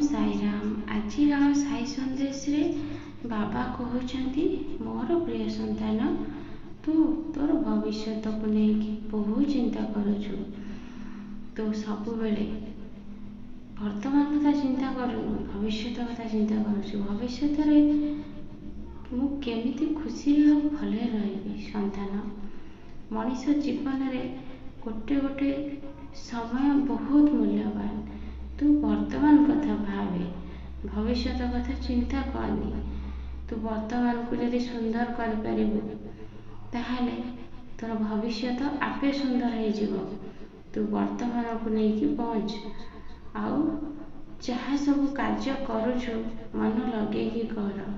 ସାଇରାମ। ଆଜିର ସାଇ ସନ୍ଦେଶରେ ବାବା କହୁଛନ୍ତି, ମୋର ପ୍ରିୟ ସନ୍ତାନ, ତୁ ତୋର ଭବିଷ୍ୟତକୁ ନେଇକି ବହୁ ଚିନ୍ତା କରୁଛୁ। ତୁ ସବୁବେଳେ ବର୍ତ୍ତମାନ କଥା ଚିନ୍ତା କରୁନୁ, ଭବିଷ୍ୟତ କଥା ଚିନ୍ତା କରୁଛୁ। ଭବିଷ୍ୟତରେ ମୁଁ କେମିତି ଖୁସିରେ ଆଉ ଭଲରେ ରହିବି। ସନ୍ତାନ, ମଣିଷ ଜୀବନରେ ଗୋଟେ ସମୟ ବହୁତ ମୂଲ୍ୟବାନ। ତୁ ବର୍ତ୍ତମାନ କଥା ଭାବେ, ଭବିଷ୍ୟତ କଥା ଚିନ୍ତା କରନି। ତୁ ବର୍ତ୍ତମାନକୁ ଯଦି ସୁନ୍ଦର କରିପାରିବୁ, ତାହେଲେ ତୋର ଭବିଷ୍ୟତ ଆପେ ସୁନ୍ଦର ହେଇଯିବ। ତୁ ବର୍ତ୍ତମାନକୁ ନେଇକି ବଞ୍ଚ, ଆଉ ଯାହା ସବୁ କାର୍ଯ୍ୟ କରୁଛୁ ମନ ଲଗେଇକି କର।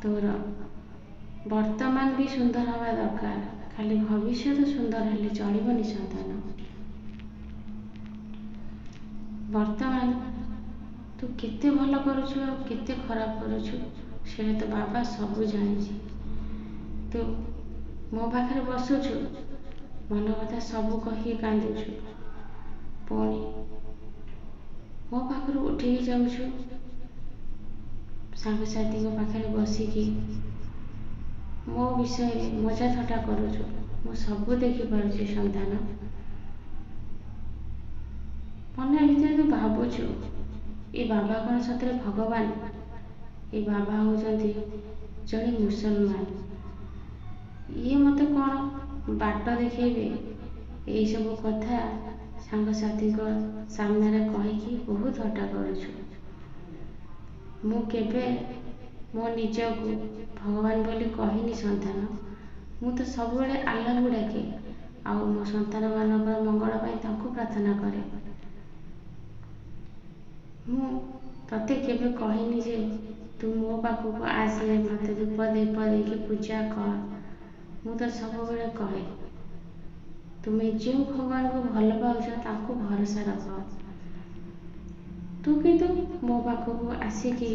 ତୋର ବର୍ତ୍ତମାନ ବି ସୁନ୍ଦର ହେବା ଦରକାର, ଖାଲି ଭବିଷ୍ୟତ ସୁନ୍ଦର ହେଲେ ଚଳିବନି ସନ୍ତାନ। ବର୍ତ୍ତମାନ ତୁ କେତେ ଭଲ କରୁଛୁ ଆଉ କେତେ ଖରାପ କରୁଛୁ, ସେଇଟା ତ ବାବା ସବୁ ଜାଣିଛି। ତୁ ମୋ ପାଖରେ ବସୁଛୁ, ମନ କଥା ସବୁ କହିକି କାନ୍ଦୁଛୁ, ପୁଣି ମୋ ପାଖରୁ ଉଠିକି ଯାଉଛୁ, ସାଙ୍ଗସାଥୀଙ୍କ ପାଖରେ ବସିକି ମୋ ବିଷୟରେ ମଜା ଥଟ୍ଟା କରୁଛୁ। ମୁଁ ସବୁ ଦେଖିପାରୁଛି ସନ୍ତାନ। ମନ ଭିତରେ ତୁ ଭାବୁଛୁ, ଏ ବାବା କ'ଣ ସତରେ ଭଗବାନ? ଏ ବାବା ହେଉଛନ୍ତି ଜଣେ ମୁସଲମାନ। ଇଏ ମୋତେ କ'ଣ ବାଟ ଦେଖେଇବେ? ଏଇସବୁ କଥା ସାଙ୍ଗସାଥୀଙ୍କ ସାମ୍ନାରେ କହିକି ବହୁତ ଥଟ୍ଟା କରୁଛୁ। ମୁଁ କେବେ ମୋ ନିଜକୁ ଭଗବାନ ବୋଲି କହିନି ସନ୍ତାନ। ମୁଁ ତ ସବୁବେଳେ ଆଲ୍ଲାହକୁ ଡାକେ, ଆଉ ମୋ ସନ୍ତାନମାନଙ୍କର ମଙ୍ଗଳ ପାଇଁ ତାଙ୍କୁ ପ୍ରାର୍ଥନା କରେ। ମୁଁ ତତେ କେବେ କହିନି ଯେ ତୁ ମୋ ପାଖକୁ ଆସେ, ମୋତେ ଧୂପ ଦୀପ ଦେଇକି ପୂଜା କର। ମୁଁ ତ ସବୁବେଳେ କହେ, ତୁମେ ଯେଉଁ ଭଗବାନଙ୍କୁ ଭଲ ପାଉଛ ତାଙ୍କୁ ଭରସା ରଖ। ତୁ କିନ୍ତୁ ମୋ ପାଖକୁ ଆସିକି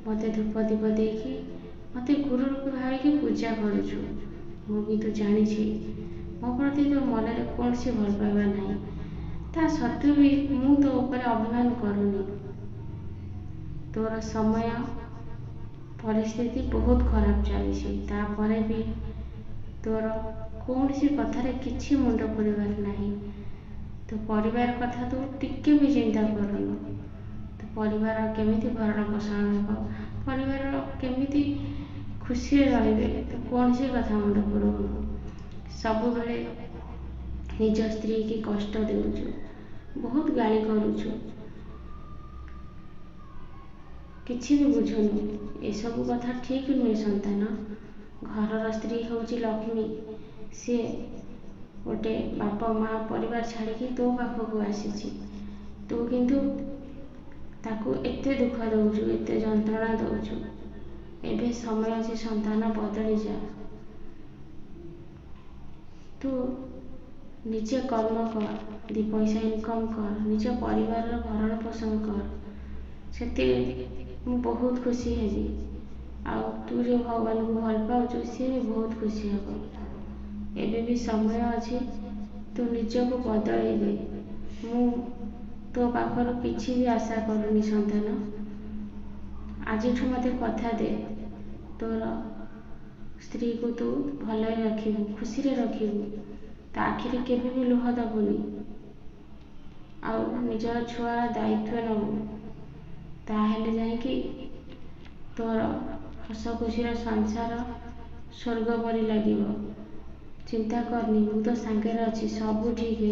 ମୋତେ ଧୂପ ଦୀପ ଦେଇକି ମୋତେ ଗୁରୁ ରୂପେ ଭାବିକି ପୂଜା କରୁଛୁ। ମୁଁ କିନ୍ତୁ ଜାଣିଛି ମୋ ପ୍ରତି ତୋ ମନରେ କୌଣସି ଭଲ ପାଇବା ନାହିଁ। ତା ସତ୍ତ୍ୱେ ବି ମୁଁ ତୋ ଉପରେ ଅଭିମାନ କରୁନି। ତୋର ସମୟ ପରିସ୍ଥିତି ବହୁତ ଖରାପ ଚାଲିଛି, ତାପରେ ବି ତୋର କୌଣସି କଥାରେ କିଛି ମୁଣ୍ଡ ପୁରେଇବାର ନାହିଁ। ତୋ ପରିବାର କଥା ତୁ ଟିକେ ବି ଚିନ୍ତା କରୁନୁ। ତୋ ପରିବାର କେମିତି ଭରଣ ପୋଷଣ ହେବ, ପରିବାର କେମିତି ଖୁସିରେ ରହିବେ, ତୁ କୌଣସି କଥା ମୁଣ୍ଡ ପୁରଉନୁ। ସବୁବେଳେ ନିଜ ସ୍ତ୍ରୀ କି କଷ୍ଟ ଦେଉଛୁ, ବହୁତ ଗାଳି କରୁଛୁ, କିଛି ବି ବୁଝୁନୁ। ଏସବୁ କଥା ଠିକ୍ ନୁହେଁ ସନ୍ତାନ। ଘରର ସ୍ତ୍ରୀ ହେଉଛି ଲକ୍ଷ୍ମୀ। ସିଏ ଗୋଟେ ବାପ ମା ପରିବାର ଛାଡ଼ିକି ତୋ ପାଖକୁ ଆସିଛି। ତୁ କିନ୍ତୁ ତାକୁ ଏତେ ଦୁଃଖ ଦେଉଛୁ, ଏତେ ଯନ୍ତ୍ରଣା ଦେଉଛୁ। ଏବେ ସମୟ ଅଛି ସନ୍ତାନ, ବଦଳି ଯା। ତୁ ନିଜେ କର୍ମ କର, ଦି ପଇସା ଇନକମ୍ କର, ନିଜ ପରିବାରର ଭରଣ ପୋଷଣ କର। ସେଥିରେ ମୁଁ ବହୁତ ଖୁସି ହେବି। ଆଉ ତୁ ଯେଉଁ ଭଗବାନଙ୍କୁ ଭଲ ପାଉଛୁ, ସିଏ ବି ବହୁତ ଖୁସି ହେବ। ଏବେ ବି ସମୟ ଅଛି, ତୁ ନିଜକୁ ବଦଳେଇ ଦେ। ମୁଁ ତୋ ପାଖରୁ କିଛି ବି ଆଶା କରୁନି ସନ୍ତାନ। ଆଜିଠୁ ମୋତେ କଥା ଦେ, ତୋର ସ୍ତ୍ରୀକୁ ତୁ ଭଲରେ ରଖିବୁ, ଖୁସିରେ ରଖିବୁ। ତା ଆଖିରେ କେବେ ବି ଲୁହ ଦେବୁନି, ଆଉ ନିଜର ଛୁଆର ଦାୟିତ୍ୱ ନେବୁ। ତାହେଲେ ଯାଇକି ତୋର ହସ ଖୁସିର ସଂସାର ସ୍ୱର୍ଗ ପରି ଲାଗିବ। ଚିନ୍ତା କରନି, ମୁଁ ତ ସାଙ୍ଗରେ ଅଛି, ସବୁ ଠିକ୍ ହେଇଯିବ।